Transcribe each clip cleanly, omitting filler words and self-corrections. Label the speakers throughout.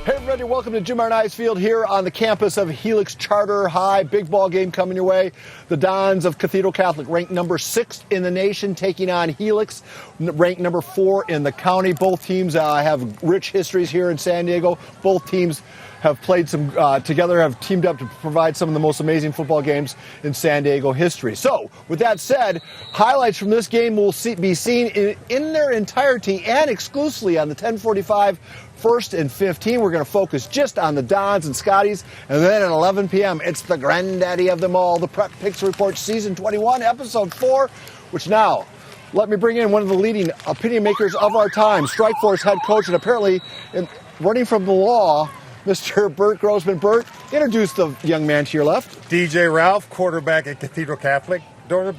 Speaker 1: Hey everybody, welcome to Jim Arnai's Field here on the campus of Helix Charter High. Big ball game coming your way. The Dons of Cathedral Catholic, ranked number 6 in the nation, taking on Helix, ranked number 4 in the county. Both teams have rich histories here in San Diego. Both teams have played some together, have teamed up to provide some of the most amazing football games in San Diego history. So, with that said, highlights from this game will be seen in their entirety and exclusively on the 1045 1st and 15. We're going to focus just on the Dons and Scotties. And then at 11 p.m., it's the granddaddy of them all, the Prep Picks Report Season 21, Episode 4, which now, let me bring in one of the leading opinion makers of our time, Strikeforce head coach, and apparently running from the law, Mr. Bert Grossman. Bert, introduce the young man to your left.
Speaker 2: DJ Ralph, quarterback at Cathedral Catholic.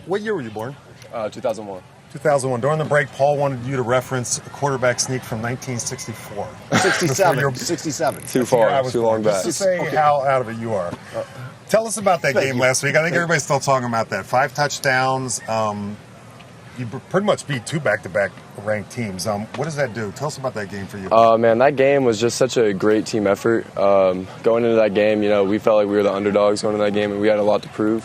Speaker 2: What year were you born?
Speaker 3: 2001.
Speaker 2: 2001. During the break, Paul wanted you to reference a quarterback sneak from 1964.
Speaker 1: 67.
Speaker 3: Too far, too long back.
Speaker 2: Just to say how out of it you are. Tell us about that game last week. I think everybody's still talking about that. 5 touchdowns. You pretty much beat 2 back-to-back ranked teams. What does that do? Tell us about that game for you.
Speaker 3: Man, that game was just such a great team effort. Going into that game, we felt like we were the underdogs going into that game, and we had a lot to prove.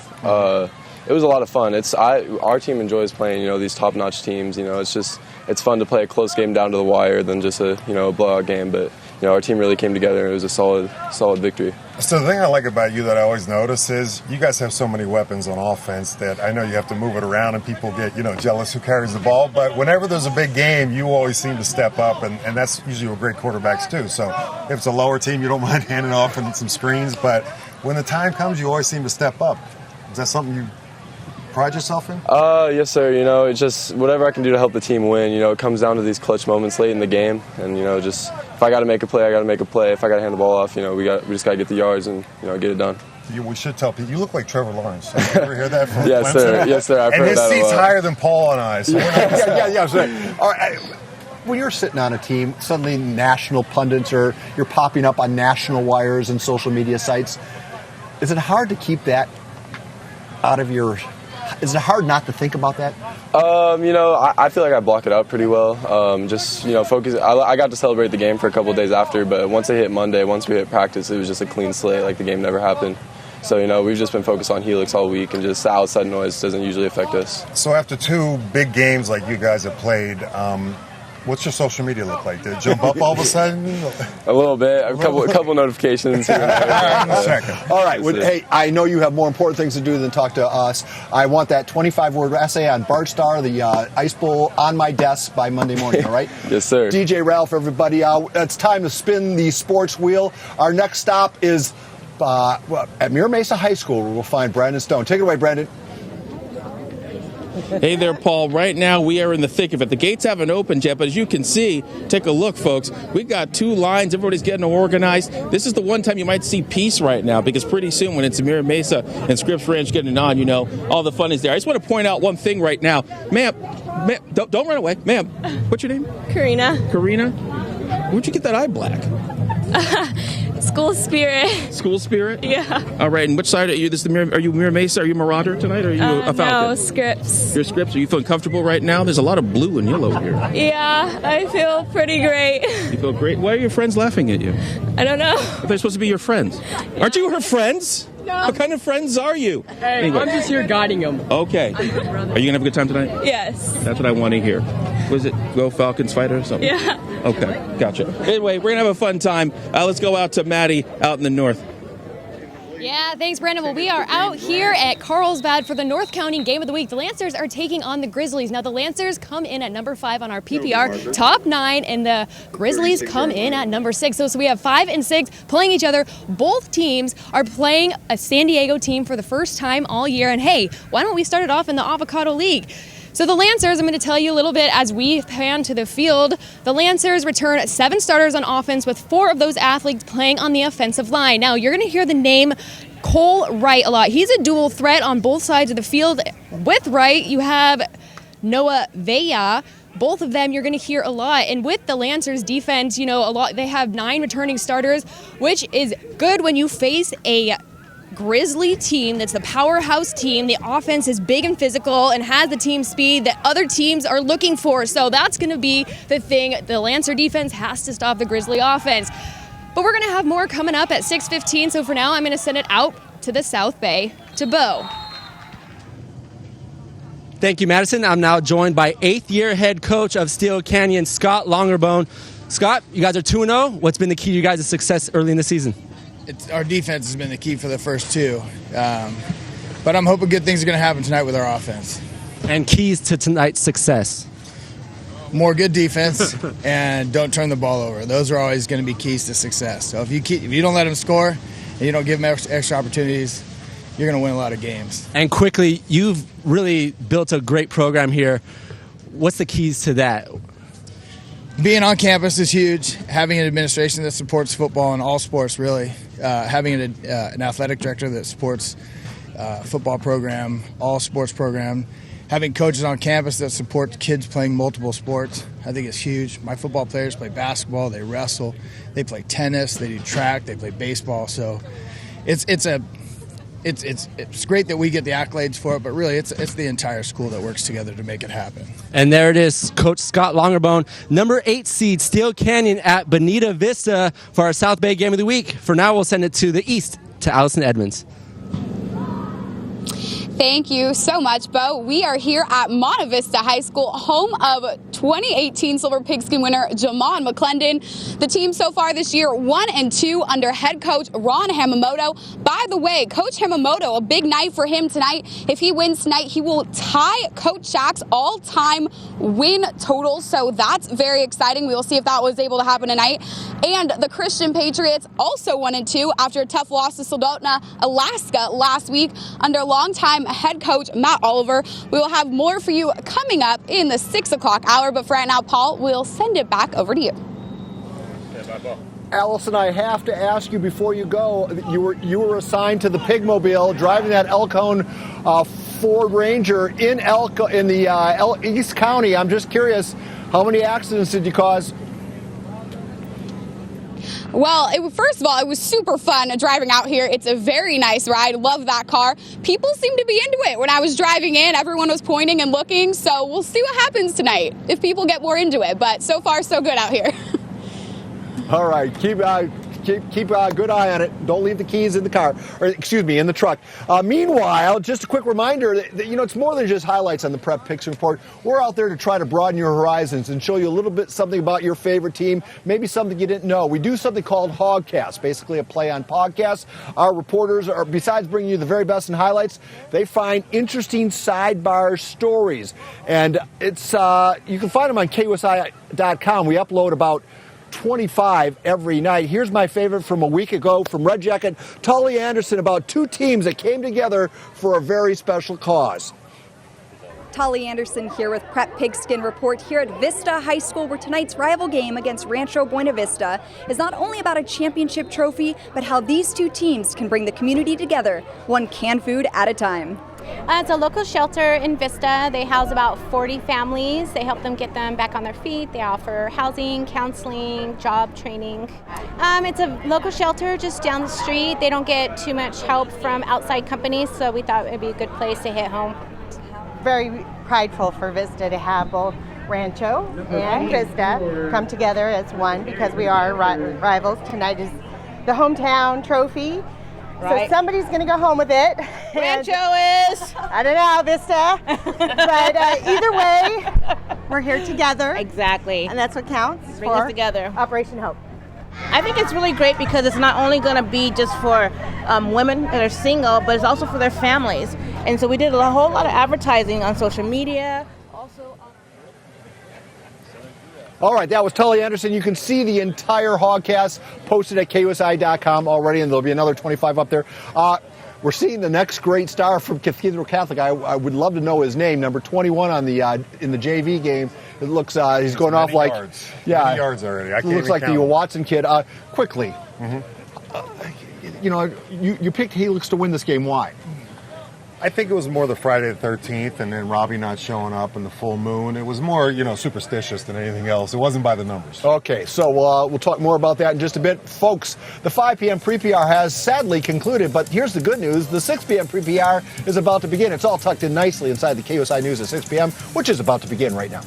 Speaker 3: It was a lot of fun. Our team enjoys playing, these top-notch teams. It's fun to play a close game down to the wire than just a blowout game. But our team really came together, and it was a solid victory.
Speaker 2: So the thing I like about you that I always notice is you guys have so many weapons on offense that I know you have to move it around, and people get jealous who carries the ball. But whenever there's a big game, you always seem to step up, and that's usually with great quarterbacks too. So if it's a lower team, you don't mind handing off and some screens. But when the time comes, you always seem to step up. Is that something you pride yourself in?
Speaker 3: Yes, sir. It's just whatever I can do to help the team win. It comes down to these clutch moments late in the game, and just if I got to make a play, I got to make a play. If I got to hand the ball off, we just got to get the yards and get it done.
Speaker 2: We should tell people you look like Trevor Lawrence. Have you ever heard that from
Speaker 3: Yes, sir. Yes, sir. I've heard that.
Speaker 2: And his seat's higher than Paul and I. So
Speaker 1: yeah. All right. When you're sitting on a team, suddenly national pundits or you're popping up on national wires and social media sites. Is it hard to keep that out of your? Is it hard not to think about that?
Speaker 3: I feel like I block it out pretty well. Focus. I got to celebrate the game for a couple of days after, but once it hit Monday, once we hit practice, it was just a clean slate, like the game never happened. So, we've just been focused on Helix all week, and just the outside noise doesn't usually affect us.
Speaker 2: So after 2 big games like you guys have played, what's your social media look like? Did it jump up all of a sudden?
Speaker 3: A little bit. A couple notifications. Here and there.
Speaker 1: All right. Well, hey, I know you have more important things to do than talk to us. I want that 25-word essay on Bart Starr, the Ice Bowl, on my desk by Monday morning, all right?
Speaker 3: Yes, sir.
Speaker 1: DJ Ralph, everybody. It's time to spin the sports wheel. Our next stop is at Mira Mesa High School, where we'll find Brandon Stone. Take it away, Brandon.
Speaker 4: Hey there, Paul. Right now, we are in the thick of it. The gates haven't opened yet, but as you can see, take a look, folks. We've got 2 lines. Everybody's getting organized. This is the one time you might see peace right now, because pretty soon when it's Mira Mesa and Scripps Ranch getting on, all the fun is there. I just want to point out one thing right now. Ma'am, don't run away. Ma'am, what's your name?
Speaker 5: Karina.
Speaker 4: Where'd you get that eye black?
Speaker 5: School spirit.
Speaker 4: School spirit?
Speaker 5: Yeah.
Speaker 4: All right, and which side are you? Are you Mira Mesa? Are you Marauder tonight? Or are you a Falcon?
Speaker 5: No, Scripps.
Speaker 4: You're Scripps. Are you feeling comfortable right now? There's a lot of blue and yellow here.
Speaker 5: Yeah, I feel pretty great.
Speaker 4: You feel great? Why are your friends laughing at you?
Speaker 5: I don't know.
Speaker 4: They're supposed to be your friends. Yeah. Aren't you her friends? No. What kind of friends are you?
Speaker 6: Hey, anyway. I'm just here guiding them.
Speaker 4: Okay. Are you going to have a good time tonight?
Speaker 5: Yes.
Speaker 4: That's what I want to hear. Was it Go Falcons Fighter or something?
Speaker 5: Yeah.
Speaker 4: Okay, gotcha. Anyway, we're going to have a fun time. Let's go out to Maddie out in the north.
Speaker 7: Yeah, thanks, Brandon. Well, we are out here at Carlsbad for the North County Game of the Week. The Lancers are taking on the Grizzlies. Now, the Lancers come in at number 5 on our PPR, top 9, and the Grizzlies come in at number 6. So we have 5 and 6 playing each other. Both teams are playing a San Diego team for the first time all year. And hey, why don't we start it off in the Avocado League? So the Lancers, I'm going to tell you a little bit as we pan to the field. The Lancers return 7 starters on offense, with 4 of those athletes playing on the offensive line. Now, you're going to hear the name Cole Wright a lot. He's a dual threat on both sides of the field. With Wright, you have Noah Vea. Both of them you're going to hear a lot. And with the Lancers defense, they have 9 returning starters, which is good when you face a Grizzly team that's the powerhouse team. The offense is big and physical and has the team speed that other teams are looking for. So that's going to be the thing. The Lancer defense has to stop the Grizzly offense. But we're going to have more coming up at 6:15. So for now, I'm going to send it out to the South Bay to Bo.
Speaker 8: Thank you, Madison. I'm now joined by 8th-year head coach of Steele Canyon, Scott Longerbone. Scott, you guys are 2-0. What's been the key to you guys' success early in the season?
Speaker 9: Our defense has been the key for the first two. But I'm hoping good things are going to happen tonight with our offense.
Speaker 8: And keys to tonight's success?
Speaker 9: More good defense and don't turn the ball over. Those are always going to be keys to success. So if you don't let them score and you don't give them extra opportunities, you're going to win a lot of games.
Speaker 8: And quickly, you've really built a great program here. What's the keys to that?
Speaker 9: Being on campus is huge. Having an administration that supports football and all sports, really. Having an athletic director that supports football program, all sports program. Having coaches on campus that support kids playing multiple sports, I think is huge. My football players play basketball, they wrestle, they play tennis, they do track, they play baseball. So it's great that we get the accolades for it, but really it's the entire school that works together to make it happen.
Speaker 8: And there it is, Coach Scott Longerbone, number 8 seed, Steele Canyon at Bonita Vista for our South Bay Game of the Week. For now, we'll send it to the east to Allison Edmonds.
Speaker 10: Thank you so much, Bo. We are here at Monte Vista High School, home of 2018 Silver Pigskin winner Jamon McClendon. The team so far this year 1-2 under head coach Ron Hamamoto. By the way, Coach Hamamoto, a big night for him tonight. If he wins tonight, he will tie Coach Shack's all-time win total. So that's very exciting. We will see if that was able to happen tonight. And the Christian Patriots also 1-2 after a tough loss to Soldotna, Alaska last week under longtime head coach Matt Oliver. We will have more for you coming up in the 6 o'clock hour, but for right now, Paul, we'll send it back over to you.
Speaker 1: Okay, bye, Paul. Allison, I have to ask you before you go, you were assigned to the Pigmobile, driving that Elkhorn Ford Ranger in the East County. I'm just curious, how many accidents did you cause?
Speaker 10: Well, first of all, it was super fun driving out here. It's a very nice ride. Love that car. People seem to be into it. When I was driving in, everyone was pointing and looking. So we'll see what happens tonight if people get more into it. But so far, so good out here.
Speaker 1: All right, keep a good eye on it. Don't leave the keys in the car, or excuse me, in the truck. Meanwhile, just a quick reminder that it's more than just highlights on the Prep Picks Report. We're out there to try to broaden your horizons and show you a little bit something about your favorite team, maybe something you didn't know. We do something called Hogcast, basically a play on podcasts. Our reporters are, besides bringing you the very best in highlights, they find interesting sidebar stories, and it's you can find them on KUSI.com. We upload about 25 every night. Here's my favorite from a week ago from Red Jacket Tully Anderson about two teams that came together for a very special cause.
Speaker 11: Tully Anderson here with Prep Pigskin Report here at Vista High School, where tonight's rival game against Rancho Buena Vista is not only about a championship trophy, but how these two teams can bring the community together, one canned food at a time.
Speaker 12: It's a local shelter in Vista. They house about 40 families. They help them get them back on their feet. They offer housing, counseling, job training. It's a local shelter just down the street. They don't get too much help from outside companies, so we thought it would be a good place to hit home.
Speaker 13: Very prideful for Vista to have both Rancho and Vista come together as one, because we are rivals. Tonight is the hometown trophy. Right. So somebody's going to go home with it.
Speaker 14: Rancho is?
Speaker 13: I don't know, Vista. But either way, we're here together.
Speaker 14: Exactly.
Speaker 13: And that's what counts.
Speaker 14: Bring us together.
Speaker 13: Operation Hope.
Speaker 14: I think it's really great because it's not only going to be just for women that are single, but it's also for their families. And so we did a whole lot of advertising on social media.
Speaker 1: All right, that was Tully Anderson. You can see the entire Hogcast posted at KUSI.com already, and there'll be another 25 up there. We're seeing the next great star from Cathedral Catholic. I would love to know his name. Number 21 on the in the JV game. It looks he's going off like
Speaker 2: yards.
Speaker 1: Yeah,
Speaker 2: many yards already. I can't
Speaker 1: looks like
Speaker 2: count.
Speaker 1: the Watson kid. Quickly, you picked Helix to win this game. Why?
Speaker 2: I think it was more the Friday the 13th and then Robbie not showing up and the full moon. It was more, superstitious than anything else. It wasn't by the numbers.
Speaker 1: Okay, so we'll talk more about that in just a bit. Folks, the 5 p.m. PrePR has sadly concluded, but here's the good news. The 6 p.m. PrePR is about to begin. It's all tucked in nicely inside the KUSI News at 6 p.m., which is about to begin right now.